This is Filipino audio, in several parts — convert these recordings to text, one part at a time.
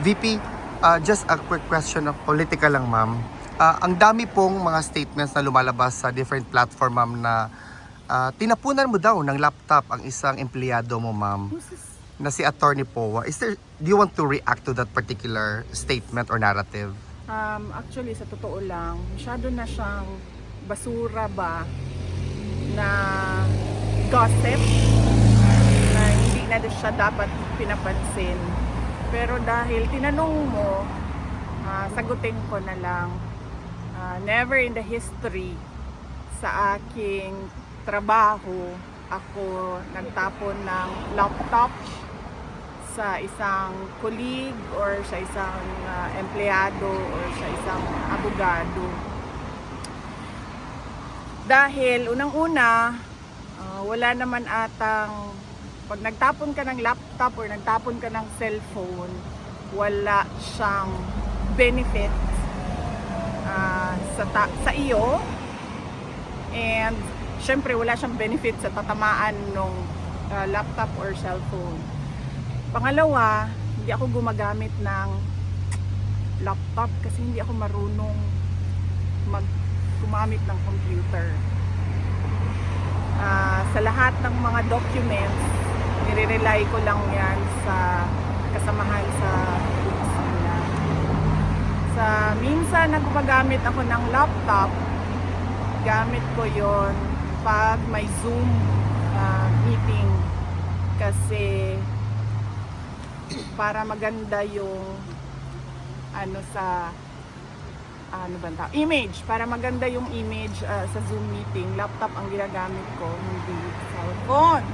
VP, just a quick question of political lang, ma'am. Ang dami pong mga statements na lumalabas sa different platform, ma'am, na tinapunan mo daw ng laptop ang isang empleyado mo, ma'am, na si Attorney Powa. Do you want to react to that particular statement or narrative? Actually, sa totoo lang, masyado na siyang basura ba na gossip na hindi na siya dapat pinapansin. Pero dahil tinanong mo, sagutin ko na lang, never in the history sa aking trabaho ako nagtapon ng laptop sa isang colleague or sa isang empleyado or sa isang abogado. Dahil unang-una, wala naman atang, pag nagtapon ka ng laptop or nagtapon ka ng cellphone, wala siyang benefit sa iyo, and syempre wala siyang benefit sa tatamaan ng laptop or cellphone. Pangalawa, hindi ako gumagamit ng laptop kasi hindi ako marunong gumamit ng computer. Sa lahat ng mga documents, nire-rely ko lang yan sa kasamahan sa opisina. Sa minsan na gumagamit ako ng laptop, gamit ko yon pag may Zoom meeting kasi para maganda yung image, para maganda yung image sa Zoom meeting, laptop ang ginagamit ko, hindi cellphone.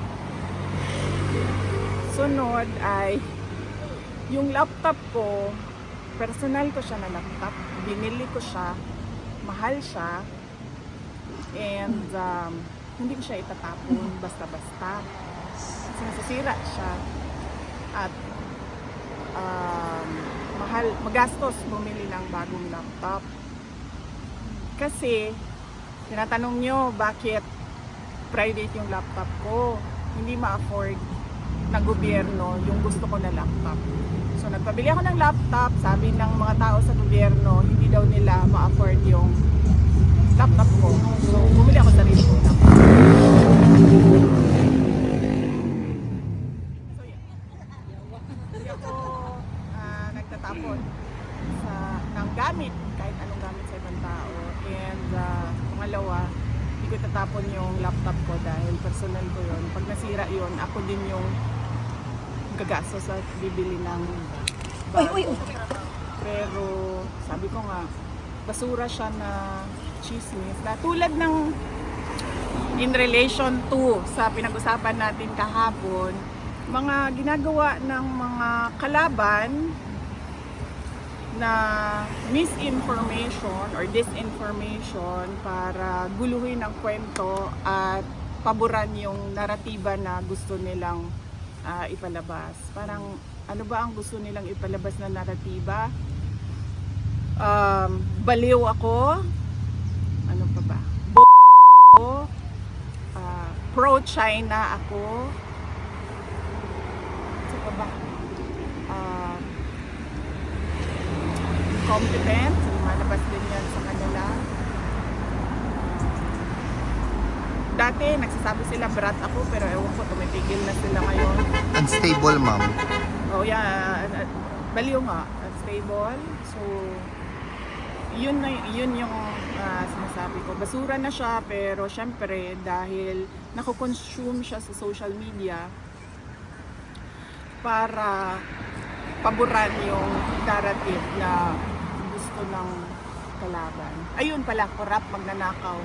Sunod ay yung laptop ko, personal ko siya na laptop, binili ko siya, mahal siya, and hindi ko siya itatapon basta-basta kasi nasisira siya at magastos bumili ng bagong laptop. Kasi tinatanong nyo bakit private yung laptop ko, hindi ma-afford ng gobyerno yung gusto ko na laptop. So nagpabili ako ng laptop, sabi ng mga tao sa gobyerno hindi daw nila ma-afford yung laptop ko. So bumili ako sarili ko laptop. Nagtatapon ng gamit, kahit anong gamit sa ibang tao. And pangalawa, hindi ko tatapon yung laptop ko dahil personal ko yun. Pag nasira yun, ako din yung gagastos at bibili ng bago. Pero sabi ko nga, basura siya na chismis. Na tulad ng in relation to sa pinag-usapan natin kahapon, mga ginagawa ng mga kalaban na misinformation or disinformation para guluhin ang kwento at paboran yung naratiba na gusto nilang ipalabas. Parang ano ba ang gusto nilang ipalabas na naratiba? Baliw ako? Ano pa ba? Ako? Pro-China ako? Ba? Competent, malabas din yan sa kanila. Dati nagsasabi sila brat ako, pero ewan ko, tumitigil na sila ngayon. Unstable, ma'am. Oh yeah, baliw nga, unstable. So yun yung sinasabi ko. Basura na siya, pero syempre dahil nako-consume siya sa social media para paboran yung narrative na gusto ng kalaban. Ayun pala, corrupt, magnanakaw.